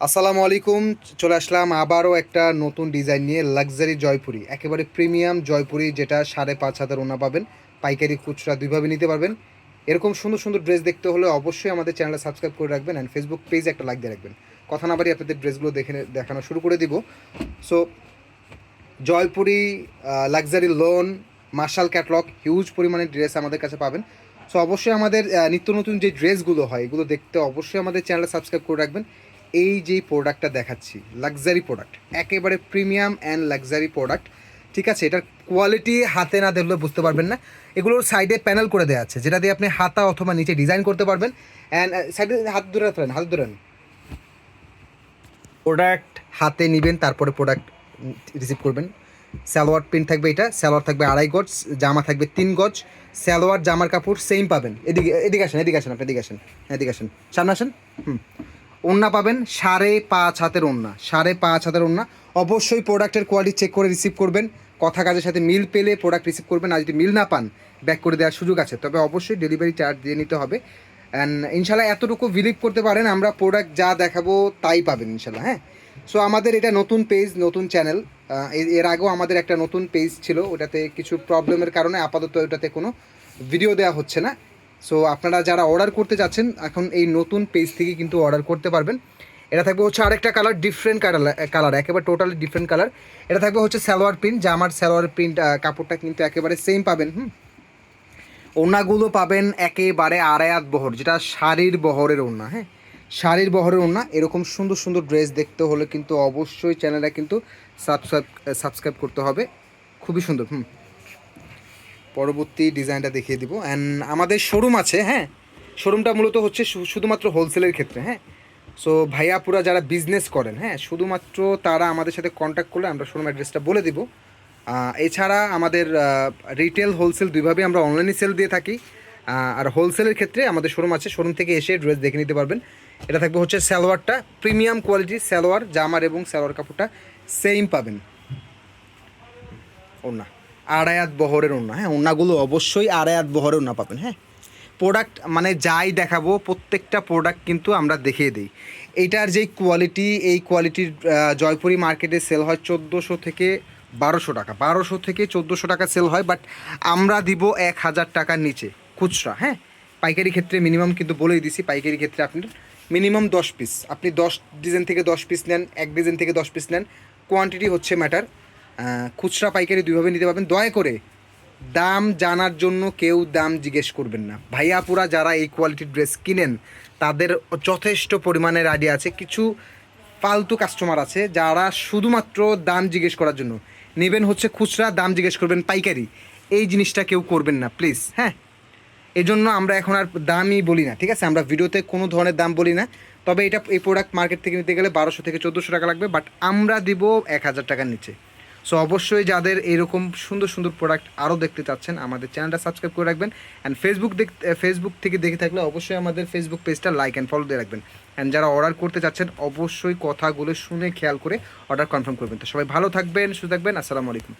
আসসালামু আলাইকুম। চলে আসলাম আবারও একটা নতুন ডিজাইন নিয়ে, লাক্সারি জয়পুরি, একেবারে প্রিমিয়াম জয়পুরি, যেটা 5,500 ওনা পাবেন। পাইকারি খুচরা দুইভাবে নিতে পারবেন। এরকম সুন্দর সুন্দর ড্রেস দেখতে হলে অবশ্যই আমাদের চ্যানেলটা সাবস্ক্রাইব করে রাখবেন অ্যান্ড ফেসবুক পেজে একটা লাইক দিয়ে রাখবেন। কথা না বাড়ি আপনাদের ড্রেসগুলো দেখানো শুরু করে দিব। সো জয়পুরি লাক্সারি লোন মার্শাল ক্যাটলগ হিউজ পরিমাণে ড্রেস আমাদের কাছে পাবেন। সো অবশ্যই আমাদের নিত্য নতুন যে ড্রেসগুলো হয় এগুলো দেখতে অবশ্যই আমাদের চ্যানেলটা সাবস্ক্রাইব করে রাখবেন। এই যে প্রোডাক্টটা দেখাচ্ছি, লাক্সারি প্রোডাক্ট, একেবারে প্রিমিয়াম অ্যান্ড লাক্সারি প্রোডাক্ট। ঠিক আছে, এটার কোয়ালিটি হাতে না দেখলে বুঝতে পারবেন না। এগুলোর সাইডে প্যানেল করে দেওয়া আছে, যেটা দিয়ে আপনি হাতা অথবা নিচে ডিজাইন করতে পারবেন। অ্যান্ড সাইডে হাত ধরেন প্রোডাক্ট হাতে নেবেন, তারপরে প্রোডাক্ট রিসিভ করবেন। সালোয়ার প্রিন্ট থাকবে, এটা সালোয়ার থাকবে 2.5 গজ, জামা থাকবে 3 গজ। সালোয়ার জামার কাপড় সেম পাবেন। এদিকে এদিকে আসেন, আপনি এদিকে আসেন, সামনে আসেন। ওড়না পাবেন 5.5 হাতের ওড়না, 5.5 হাতের ওড়না। অবশ্যই প্রোডাক্টের কোয়ালিটি চেক করে রিসিভ করবেন। কথা কাজের সাথে মিল পেলে প্রোডাক্ট রিসিভ করবেন, আর যদি মিল না পান ব্যাক করে দেওয়ার সুযোগ আছে, তবে অবশ্যই ডেলিভারি চার্জ দিয়ে নিতে হবে। অ্যান্ড ইনশাল্লাহ এতটুকু বিলিভ করতে পারেন, আমরা প্রোডাক্ট যা দেখাবো তাই পাবেন ইনশাল্লাহ। হ্যাঁ, সো আমাদের এটা নতুন পেজ, নতুন চ্যানেল। এর আগেও আমাদের একটা নতুন পেজ ছিল, ওটাতে কিছু প্রবলেমের কারণে আপাতত ওটাতে কোনো ভিডিও দেওয়া হচ্ছে না। সো আপনারা যারা অর্ডার করতে যাচ্ছেন এখন এই নতুন পেজ থেকে কিন্তু অর্ডার করতে পারবেন। এটা থাকবে হচ্ছে আরেকটা কালার, ডিফারেন্ট কালার, একেবারে টোটালি ডিফারেন্ট কালার। এটা থাকবে হচ্ছে সালোয়ার প্রিন্ট, জামার সালোয়ার প্রিন্ট, কাপড়টা কিন্তু একেবারে সেম পাবেন। ওড়নাগুলো পাবেন একেবারে আড়াই হাত বহর, যেটা শাড়ির বহরের ওড়না। হ্যাঁ, শাড়ির বহরের ওড়না। এরকম সুন্দর সুন্দর ড্রেস দেখতে হলে কিন্তু অবশ্যই চ্যানেলটা কিন্তু সাবস্ক্রাইব করতে হবে। খুবই সুন্দর। পরবর্তী ডিজাইনটা দেখিয়ে দিব। অ্যান্ড আমাদের শোরুম আছে। হ্যাঁ, শোরুমটা মূলত হচ্ছে শুধুমাত্র হোলসেলের ক্ষেত্রে। হ্যাঁ, সো ভাইয়াপুরা যারা বিজনেস করেন, হ্যাঁ, শুধুমাত্র তারা আমাদের সাথে কন্ট্যাক্ট করলে আমরা শোরুম অ্যাড্রেসটা বলে দিব। এছাড়া আমাদের রিটেল হোলসেল দুইভাবেই আমরা অনলাইনে সেল দিয়ে থাকি। আর হোলসেলের ক্ষেত্রে আমাদের শোরুম আছে, শোরুম থেকে এসে ড্রেস দেখে নিতে পারবেন। এটা থাকবে হচ্ছে সালোয়ারটা প্রিমিয়াম কোয়ালিটির সালোয়ার, জামার এবং সালোয়ার কাপড়টা সেম পাবেন। ওড়না আড়ায়াত বহরের ওড়না। হ্যাঁ, ওড়নাগুলো অবশ্যই আড়ায়াত বহরের ওড়না পাবেন। হ্যাঁ, প্রোডাক্ট মানে যাই দেখাবো প্রত্যেকটা প্রোডাক্ট কিন্তু আমরা দেখিয়ে দিই। এইটার যেই কোয়ালিটি, এই কোয়ালিটির জয়পুরি মার্কেটে সেল হয় 1400 থেকে 1200 টাকা, 1200 থেকে 1400 টাকা সেল হয়। বাট আমরা দিব 1000 টাকার নিচে খুচরা। হ্যাঁ, পাইকারি ক্ষেত্রে মিনিমাম কিন্তু বলেই দিছি, পাইকারি ক্ষেত্রে আপনার মিনিমাম 10 পিস, আপনি 10 ডিজাইন থেকে 10 পিস নেন, 1 ডিজাইন থেকে 10 পিস নেন, কোয়ান্টিটি হচ্ছে ম্যাটার। খুচরা পাইকারি দুইভাবে নিতে পারবেন। দয়া করে দাম জানার জন্য কেউ দাম জিজ্ঞেস করবেন না। ভাইয়াপুরা যারা এই কোয়ালিটির ড্রেস কিনেন তাদের যথেষ্ট পরিমাণের আইডিয়া আছে। কিছু ফালতু কাস্টমার আছে যারা শুধুমাত্র দাম জিজ্ঞেস করার জন্য নেবেন হচ্ছে খুচরা, দাম জিজ্ঞেস করবেন পাইকারি। এই জিনিসটা কেউ করবেন না প্লিজ। হ্যাঁ, এই জন্য আমরা এখন আর দামই বলি না। ঠিক আছে, আমরা ভিডিওতে কোনো ধরনের দাম বলি না। তবে এই প্রোডাক্ট মার্কেট থেকে নিতে গেলে 1200 থেকে 1400 টাকা লাগবে, বাট আমরা দিব 1000 টাকার নিচে। সো অবশ্যই যাদের এরকম সুন্দর সুন্দর প্রোডাক্ট আরও দেখতে চাচ্ছেন আমাদের চ্যানেলটা সাবস্ক্রাইব করে রাখবেন। অ্যান্ড ফেসবুক থেকে দেখে থাকলে অবশ্যই আমাদের ফেসবুক পেজটা লাইক অ্যান্ড ফলো দিয়ে রাখবেন। অ্যান্ড যারা অর্ডার করতে চাচ্ছেন অবশ্যই কথাগুলো শুনে খেয়াল করে অর্ডার কনফার্ম করবেন। তো সবাই ভালো থাকবেন, সুস্থ থাকবেন। আসসালামু আলাইকুম।